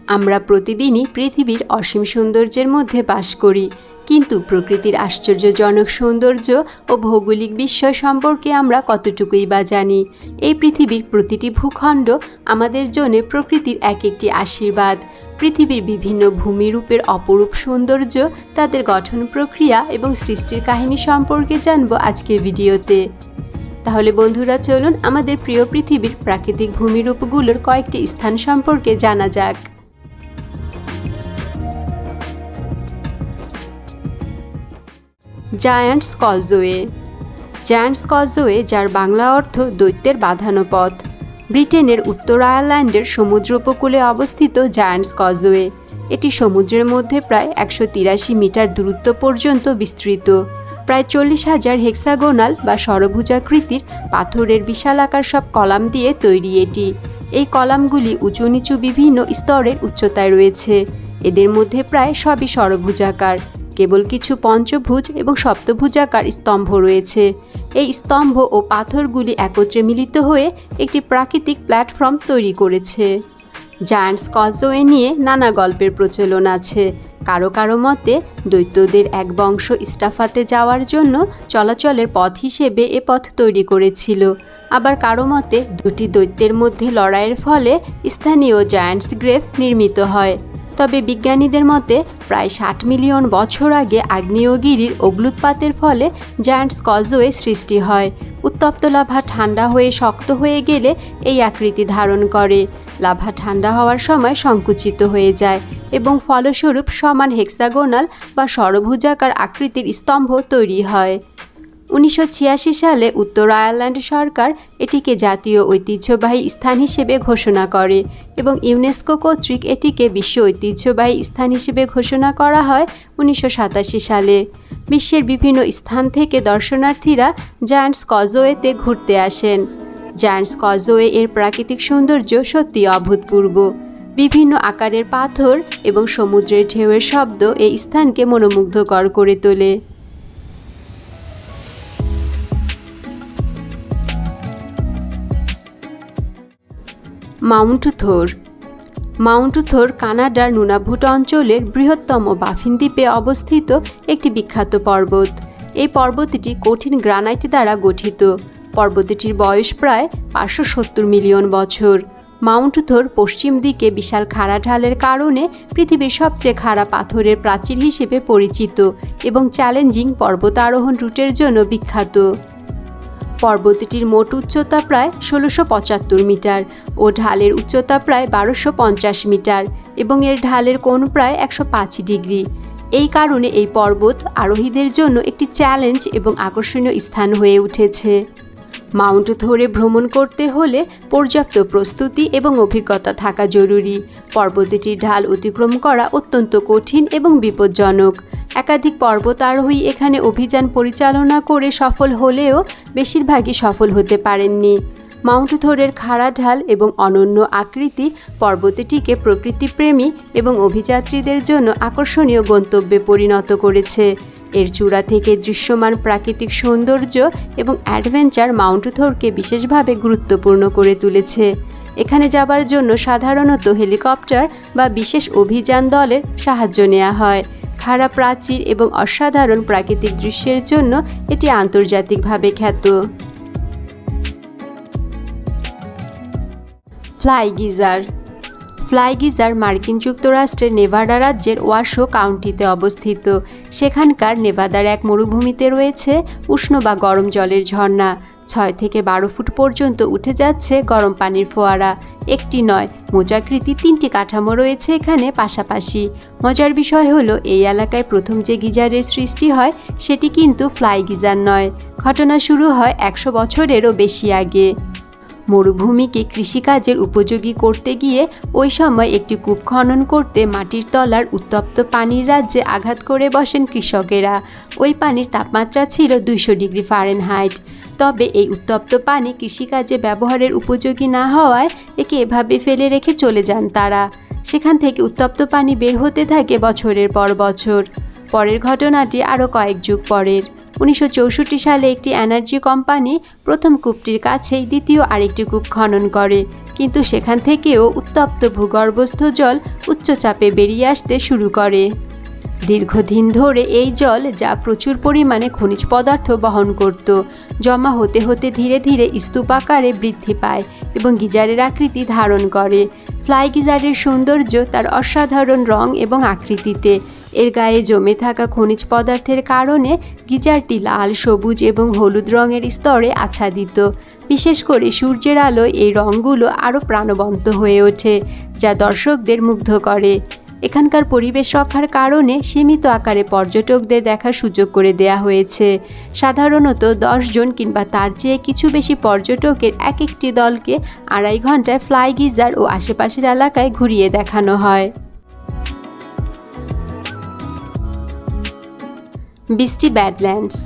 আমরা প্রতিদিনই পৃথিবীর অসীম সৌন্দর্যের মধ্যে বাস করি, কিন্তু প্রকৃতির আশ্চর্যজনক সৌন্দর্য ও ভৌগোলিক বিস্ময় সম্পর্কে আমরা কতটুকুই বা জানি। এই পৃথিবীর প্রতিটি ভূখণ্ড আমাদের জন্য প্রকৃতির এক একটি আশীর্বাদ। পৃথিবীর বিভিন্ন ভূমিরূপের অপরূপ সৌন্দর্য, তাদের গঠন প্রক্রিয়া এবং সৃষ্টির কাহিনী সম্পর্কে জানব আজকের ভিডিওতে। তাহলে বন্ধুরা, চলুন আমাদের প্রিয় পৃথিবীর প্রাকৃতিক ভূমিরূপগুলোর কয়েকটি স্থান সম্পর্কে জানা যাক। Giants causeway. জায়ান্টস কজওয়ে, যার বাংলা অর্থ দৈত্যের বাঁধানো পথ, ব্রিটেনের উত্তর আয়ারল্যান্ডের সমুদ্র উপকূলে অবস্থিত জায়ান্টস কজওয়ে। এটি সমুদ্রের মধ্যে প্রায় 183 মিটার দূরত্ব পর্যন্ত বিস্তৃত। প্রায় 40,000 হেক্সাগোনাল বা ষড়ভুজাকৃতির পাথরের বিশালাকার সব কলাম দিয়ে তৈরি এটি। এই কলামগুলি উঁচু নিচু বিভিন্ন স্তরের উচ্চতায় রয়েছে। এদের মধ্যে প্রায় সবই ষড়ভুজাকার, কেবল কিছু পঞ্চভুজ এবং সপ্তভুজাকার স্তম্ভ রয়েছে। এই স্তম্ভ ও পাথরগুলি একত্রে মিলিত হয়ে একটি প্রাকৃতিক প্ল্যাটফর্ম তৈরি করেছে। জায়ান্টস কজওয়ে নিয়ে নানা গল্পের প্রচলন আছে। কারো কারো মতে দৈত্যদের এক বংশ ইস্টাফাতে যাওয়ার জন্য চলাচলের পথ হিসেবে এ পথ তৈরি করেছিল। আবার কারো মতে দুটি দৈত্যের মধ্যে লড়াইয়ের ফলে স্থানীয় জায়ান্টস গ্রেভ নির্মিত হয়। তবে বিজ্ঞানীদের মতে প্রায় 60 মিলিয়ন বছর আগে আগ্নেয়গিরির অগ্ন্যুৎপাতের ফলে জায়ান্টস কজওয়ে সৃষ্টি হয়। উত্তপ্ত লাভা ঠান্ডা হয়ে শক্ত হয়ে গেলে এই আকৃতি ধারণ করে। লাভা ঠান্ডা হওয়ার সময় সংকুচিত হয়ে যায় এবং ফলস্বরূপ সমান হেক্সাগোনাল বা ষড়ভুজাকার আকৃতির স্তম্ভ তৈরি হয়। 1986 সালে উত্তর আয়ারল্যান্ড সরকার এটিকে জাতীয় ঐতিহ্যবাহী স্থান হিসেবে ঘোষণা করে এবং ইউনেস্কো কর্তৃক এটিকে বিশ্ব ঐতিহ্যবাহী স্থান হিসেবে ঘোষণা করা হয় 1987 সালে। বিশ্বের বিভিন্ন স্থান থেকে দর্শনার্থীরা জায়ান্টস কজওয়েতে ঘুরতে আসেন। জায়ান্টস কজওয়ে এর প্রাকৃতিক সৌন্দর্য সত্যি অভূতপূর্ব। বিভিন্ন আকারের পাথর এবং সমুদ্রের ঢেউয়ের শব্দ এই স্থানকে মনোমুগ্ধকর করে তোলে। মাউন্ট থোর। মাউন্ট থোর কানাডার নুনাভুট অঞ্চলের বৃহত্তম বাফিন দ্বীপে অবস্থিত একটি বিখ্যাত পর্বত। এই পর্বতটি কঠিন গ্রানাইট দ্বারা গঠিত। পর্বতটির বয়স প্রায় 570 মিলিয়ন বছর। মাউন্ট থোর পশ্চিম দিকে বিশাল খাড়া ঢালের কারণে পৃথিবীর সবচেয়ে খাড়া পাথরের প্রাচীর হিসেবে পরিচিত এবং চ্যালেঞ্জিং পর্বতারোহণ রুটের জন্য বিখ্যাত। পর্বতটির মোট উচ্চতা প্রায় 1675 মিটার ও ঢালের উচ্চতা প্রায় 1250 মিটার এবং এর ঢালের কোণ প্রায় 105 ডিগ্রি। এই কারণে এই পর্বত আরোহীদের জন্য একটি চ্যালেঞ্জ এবং আকর্ষণীয় স্থান হয়ে উঠেছে। মাউন্ট থোরে ভ্রমণ করতে হলে পর্যাপ্ত প্রস্তুতি এবং অভিজ্ঞতা থাকা জরুরি। পর্বতটির ঢাল অতিক্রম করা অত্যন্ত কঠিন এবং বিপজ্জনক। একাধিক পর্বতারোহী এখানে অভিযান পরিচালনা করে সফল হলেও বেশিরভাগই সফল হতে পারেননি। মাউন্ট থোরের খাড়া ঢাল এবং অনন্য আকৃতি পর্বতটিকে প্রকৃতিপ্রেমী এবং অভিযাত্রীদের জন্য আকর্ষণীয় গন্তব্যে পরিণত করেছে। এর চূড়া থেকে দৃশ্যমান প্রাকৃতিক সৌন্দর্য এবং অ্যাডভেঞ্চার মাউন্ট থোরকে বিশেষভাবে গুরুত্বপূর্ণ করে তুলেছে। এখানে যাবার জন্য সাধারণত হেলিকপ্টার বা বিশেষ অভিযান দলের সাহায্য নেওয়া হয়। খাড়া প্রাচীর এবং অসাধারণ প্রাকৃতিক দৃশ্যের জন্য এটি আন্তর্জাতিকভাবে খ্যাত। Fly geyser. ফ্লাই গিজার মার্কিন যুক্তরাষ্ট্রের নেভাডা রাজ্যের ওয়াশো কাউন্টিতে অবস্থিত। সেখানকার নেভাদার এক মরুভূমিতে রয়েছে উষ্ণ বা গরম জলের ঝর্ণা। 6 থেকে 12 ফুট পর্যন্ত উঠে যাচ্ছে গরম পানির ফোয়ারা। একটি নয়, মোচাকৃতি 3টি কাঠামো রয়েছে এখানে পাশাপাশি। মজার বিষয় হলো এই এলাকায় প্রথম যে গিজারের সৃষ্টি হয় সেটি কিন্তু ফ্লাই গিজার নয়। ঘটনা শুরু হয় 100 বছরেরও বেশি আগে। মরুভূমিকে কৃষিকাজের উপযোগী করতে গিয়ে ওই সময় একটি কূপ খনন করতে মাটির তলার উত্তপ্ত পানির রাজ্যে আঘাত করে বসেন কৃষকেরা। ওই পানির তাপমাত্রা ছিল 200 ডিগ্রি ফারেনহাইট। তবে এই উত্তপ্ত পানি কৃষিকাজে ব্যবহারের উপযোগী না হওয়ায় একে এভাবে ফেলে রেখে চলে যান তারা। সেখান থেকে উত্তপ্ত পানি বের হতে থাকে বছরের পর বছর। পরের ঘটনাটি আরও কয়েক যুগ পরের। 1964 সালে একটি এনার্জি কোম্পানি প্রথম কূপটির কাছেই দ্বিতীয় আরেকটি কূপ খনন করে। কিন্তু সেখান থেকেও উত্তপ্ত ভূগর্ভস্থ জল উচ্চচাপে বেরিয়ে আসতে শুরু করে। দীর্ঘদিন ধরে এই জল, যা প্রচুর পরিমাণে খনিজ পদার্থ বহন করত, জমা হতে হতে ধীরে ধীরে স্তূপ আকারে বৃদ্ধি পায় এবং গিজারের আকৃতি ধারণ করে। ফ্লাই গিজারের সৌন্দর্য তার অসাধারণ রং এবং আকৃতিতে। এর গায়ে জমে থাকা খনিজ পদার্থের কারণে গিজারটি লাল, সবুজ এবং হলুদ রঙের স্তরে আচ্ছাদিত। বিশেষ করে সূর্যের আলোয় এই রঙগুলো আরও প্রাণবন্ত হয়ে ওঠে, যা দর্শকদের মুগ্ধ করে। এখানকার পরিবেশ রক্ষার কারণে সীমিত আকারে পর্যটকদের দেখার সুযোগ করে দেয়া হয়েছে। সাধারণত 10 জন কিংবা তার চেয়ে কিছু বেশি পর্যটকের এক একটি দলকে 2.5 ঘন্টায় ফ্লাই গিজার ও আশেপাশের এলাকায় ঘুরিয়ে দেখানো হয়। বিস্টি ব্যাডল্যান্ডস।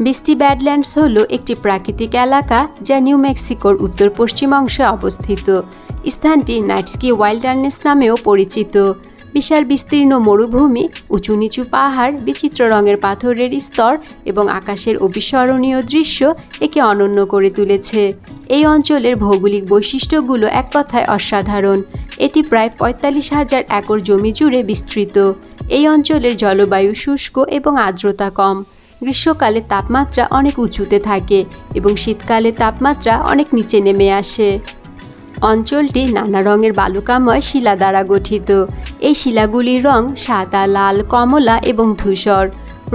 বিস্টি ব্যাডল্যান্ডস হল একটি প্রাকৃতিক এলাকা যা নিউ মেক্সিকোর উত্তর পশ্চিম অংশে অবস্থিত। স্থানটি নাইটস্কি ওয়াইল্ডারনেস নামেও পরিচিত। বিশাল বিস্তীর্ণ মরুভূমি, উঁচু নিচু পাহাড়, বিচিত্র রঙের পাথরের স্তর এবং আকাশের অবিস্মরণীয় দৃশ্য একে অনন্য করে তুলেছে। এই অঞ্চলের ভৌগোলিক বৈশিষ্ট্যগুলো এক কথায় অসাধারণ। এটি প্রায় 45,000 একর জমি জুড়ে বিস্তৃত। এই অঞ্চলের জলবায়ু শুষ্ক এবং আর্দ্রতা কম। গ্রীষ্মকালে তাপমাত্রা অনেক উঁচুতে থাকে এবং শীতকালে তাপমাত্রা অনেক নিচে নেমে আসে। অঞ্চলটি নানা রঙের বালুকাময় শিলা দ্বারা গঠিত। এই শিলাগুলির রং সাদা, লাল, কমলা এবং ধূসর।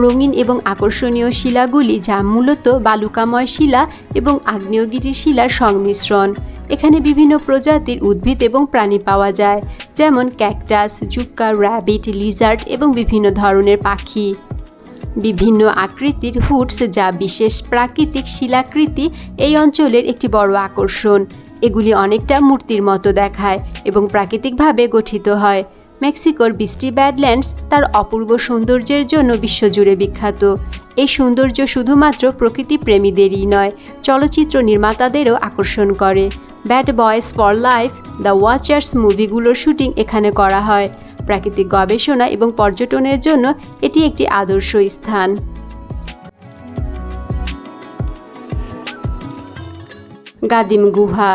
রঙিন এবং আকর্ষণীয় শিলাগুলি, যা মূলত বালুকাময় শিলা এবং আগ্নেয়গিরি শিলার সংমিশ্রণ। এখানে বিভিন্ন প্রজাতির উদ্ভিদ এবং প্রাণী পাওয়া যায়, যেমন ক্যাকটাস, জুক্কা, র্যাবিট, লিজার্ড এবং বিভিন্ন ধরনের পাখি। বিভিন্ন আকৃতির হুডস, যা বিশেষ প্রাকৃতিক শিলাকৃতি, এই অঞ্চলের একটি বড় আকর্ষণ। এগুলি অনেকটা মূর্তির মতো দেখায় এবং প্রাকৃতিকভাবে গঠিত হয়। মেক্সিকোর বিস্টি ব্যাডল্যান্ডস তার অপূর্ব সৌন্দর্যের জন্য বিশ্বজুড়ে বিখ্যাত। এই সৌন্দর্য শুধুমাত্র প্রকৃতি প্রেমীদেরই নয়, চলচ্চিত্র নির্মাতাদেরও আকর্ষণ করে। Bad boys for life, the watchers মুভিগুলোর শুটিং এখানে করা হয়। প্রাকৃতিক গবেষণা এবং পর্যটনের জন্য এটি একটি আদর্শ স্থান। গাদিম গুহা।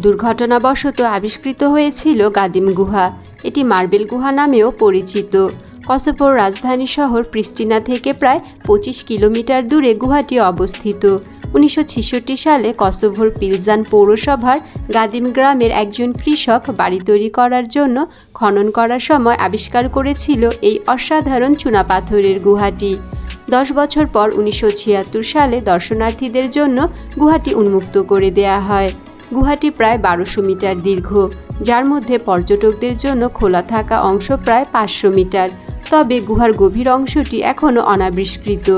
দুর্ঘটনাবশত আবিষ্কৃত হয়েছিল গাদিম গুহা। এটি মার্বেল গুহা নামেও পরিচিত। কসোভোর রাজধানী শহর প্রিস্টিনা থেকে প্রায় 25 কিলোমিটার দূরে গুহাটি অবস্থিত। 1966 সালে কসোভোর পিলজান পৌরসভার গাদিম গ্রামের একজন কৃষক বাড়ি তৈরি করার জন্য খনন করার সময় আবিষ্কার করেছিল এই অসাধারণ চুনাপাথরের গুহাটি। 10 বছর পর 1976 সালে দর্শনার্থীদের জন্য গুহাটি উন্মুক্ত করে দেয়া হয়। গুহাটি প্রায় 1200 মিটার দীর্ঘ, যার মধ্যে পর্যটকদের জন্য খোলা থাকা অংশ প্রায় 500 মিটার। তবে গুহার গভীর অংশটি এখনও অনাবিষ্কৃত।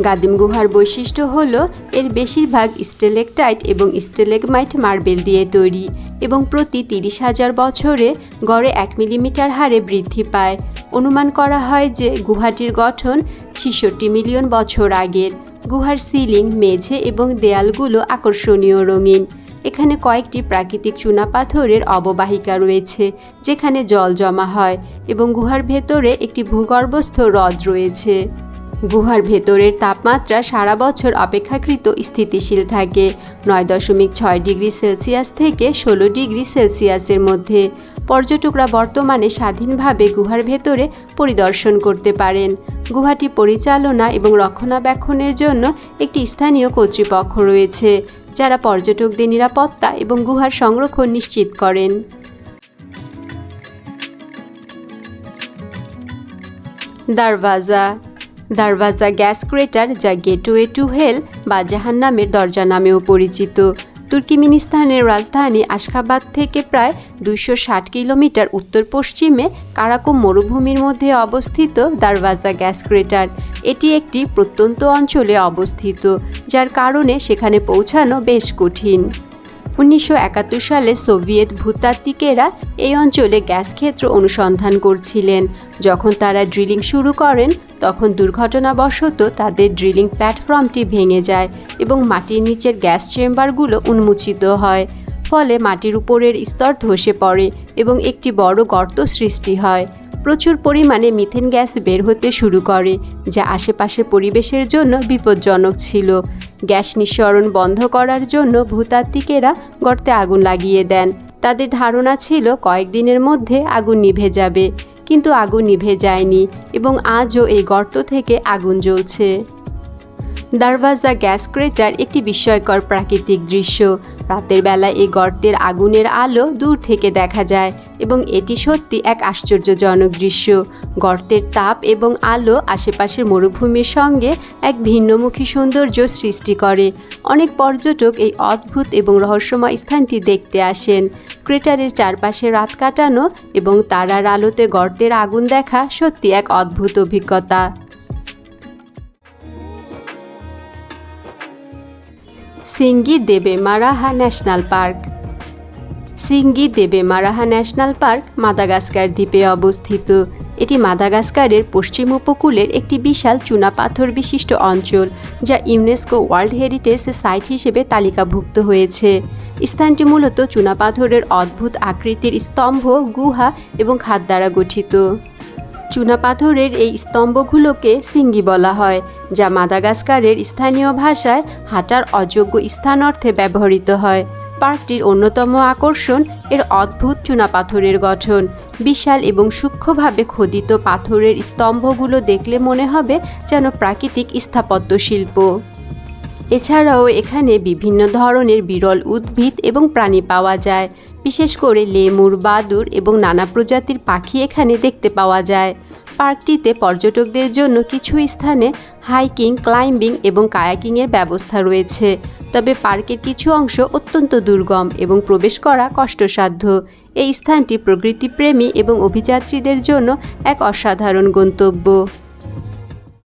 গাদিম গুহার বৈশিষ্ট্য হল এর বেশিরভাগ স্টেলেকটাইট এবং স্টেলেগমাইট মার্বেল দিয়ে তৈরি এবং প্রতি 30,000 বছরে গড়ে 1 মিলিমিটার হারে বৃদ্ধি পায়। অনুমান করা হয় যে গুহাটির গঠন 66 মিলিয়ন বছর আগের। গুহার সিলিং, মেঝে এবং দেয়ালগুলো আকর্ষণীয় রঙিন। এখানে কয়েকটি প্রাকৃতিক চুনাপাথরের অববাহিকা রয়েছে যেখানে জল জমা হয় এবং গুহার ভেতরে একটি ভূগর্ভস্থ হ্রদ রয়েছে। গুহার ভেতরের তাপমাত্রা সারা বছর অপেক্ষাকৃত স্থিতিশীল থাকে, 9.6 ডিগ্রি সেলসিয়াস থেকে 16 ডিগ্রি সেলসিয়াসের মধ্যে। পর্যটকরা বর্তমানে স্বাধীনভাবে গুহার ভেতরে পরিদর্শন করতে পারেন। গুহাটি পরিচালনা এবং রক্ষণাবেক্ষণের জন্য একটি স্থানীয় কর্তৃপক্ষ রয়েছে, যারা পর্যটকদের নিরাপত্তা এবং গুহার সংরক্ষণ নিশ্চিত করেন। দারওয়াজা গ্যাস ক্রেটার, যা গেটওয়ে টু হেল বা জাহান্নামের দরজা নামেও পরিচিত, তুর্কমেনিস্তানের রাজধানী আশখাবাদ থেকে প্রায় 260 কিলোমিটার উত্তর পশ্চিমে কারাকুম মরুভূমির মধ্যে অবস্থিত দারওয়াজা গ্যাস ক্রেটার। এটি একটি প্রত্যন্ত অঞ্চলে অবস্থিত, যার কারণে সেখানে পৌঁছানো বেশ কঠিন। 1971 সালে সোভিয়েত ভূতাত্ত্বিকেরা এই অঞ্চলে গ্যাস ক্ষেত্র অনুসন্ধান করছিলেন। যখন তারা ড্রিলিং শুরু করেন, তখন দুর্ঘটনাবশত তাদের ড্রিলিং প্ল্যাটফর্মটি ভেঙে যায় এবং মাটির নিচের গ্যাস চেম্বারগুলো উন্মোচিত হয়। ফলে মাটির উপরের স্তর ধসে পড়ে এবং একটি বড় গর্ত সৃষ্টি হয়। প্রচুর পরিমাণে মিথেন গ্যাস বের হতে শুরু করে, যা আশেপাশের পরিবেশের জন্য বিপজ্জনক ছিল। গ্যাস নিঃসরণ বন্ধ করার জন্য ভূতাত্ত্বিকেরা গর্তে আগুন লাগিয়ে দেন। তাদের ধারণা ছিল কয়েকদিনের মধ্যে আগুন নিভে যাবে, কিন্তু আগুন নিভে যায়নি এবং আজও এই গর্ত থেকে আগুন জ্বলছে। দরওয়াজা গ্যাস ক্রেটার একটি বিস্ময়কর প্রাকৃতিক দৃশ্য। রাতের বেলা এই গর্তের আগুনের আলো দূর থেকে দেখা যায় এবং এটি সত্যি এক আশ্চর্যজনক দৃশ্য। গর্তের তাপ এবং আলো আশেপাশের মরুভূমির সঙ্গে এক ভিন্নমুখী সৌন্দর্য সৃষ্টি করে। অনেক পর্যটক এই অদ্ভুত এবং রহস্যময় স্থানটি দেখতে আসেন। ক্রেটারের চারপাশে রাত কাটানো এবং তারার আলোতে গর্তের আগুন দেখা সত্যি এক অদ্ভুত অভিজ্ঞতা। সিঙ্গি দেবেমারাহা ন্যাশনাল পার্ক। সিঙ্গি দেবেমারাহা ন্যাশনাল পার্ক মাদাগাস্কার দ্বীপে অবস্থিত। এটি মাদাগাস্কারের পশ্চিম উপকূলের একটি বিশাল চুনাপাথর বিশিষ্ট অঞ্চল, যা ইউনেস্কো ওয়ার্ল্ড হেরিটেজ সাইট হিসেবে তালিকাভুক্ত হয়েছে। স্থানটি মূলত চুনাপাথরের অদ্ভুত আকৃতির স্তম্ভ, গুহা এবং খাদ দ্বারা গঠিত। চুনাপাথরের এই স্তম্ভগুলোকে সিঙ্গি বলা হয়, যা মাদাগাস্কারের স্থানীয় ভাষায় হাঁটার অযোগ্য স্থান অর্থে ব্যবহৃত হয়। পার্কটির অন্যতম আকর্ষণ এর অদ্ভুত চুনাপাথরের গঠন। বিশাল এবং সূক্ষ্মভাবে খোদিত পাথরের স্তম্ভগুলো দেখলে মনে হবে যেন প্রাকৃতিক স্থাপত্য শিল্প। এছাড়াও এখানে বিভিন্ন ধরনের বিরল উদ্ভিদ এবং প্রাণী পাওয়া যায়। বিশেষ করে লেমুর, বাদুড় এবং নানা প্রজাতির পাখি এখানে দেখতে পাওয়া যায়। পার্কটিতে পর্যটকদের জন্য কিছু স্থানে হাইকিং, ক্লাইম্বিং এবং কায়াকিংয়ের ব্যবস্থা রয়েছে। তবে পার্কের কিছু অংশ অত্যন্ত দুর্গম এবং প্রবেশ করা কষ্টসাধ্য। এই স্থানটি প্রকৃতিপ্রেমী এবং অভিযাত্রীদের জন্য এক অসাধারণ গন্তব্য।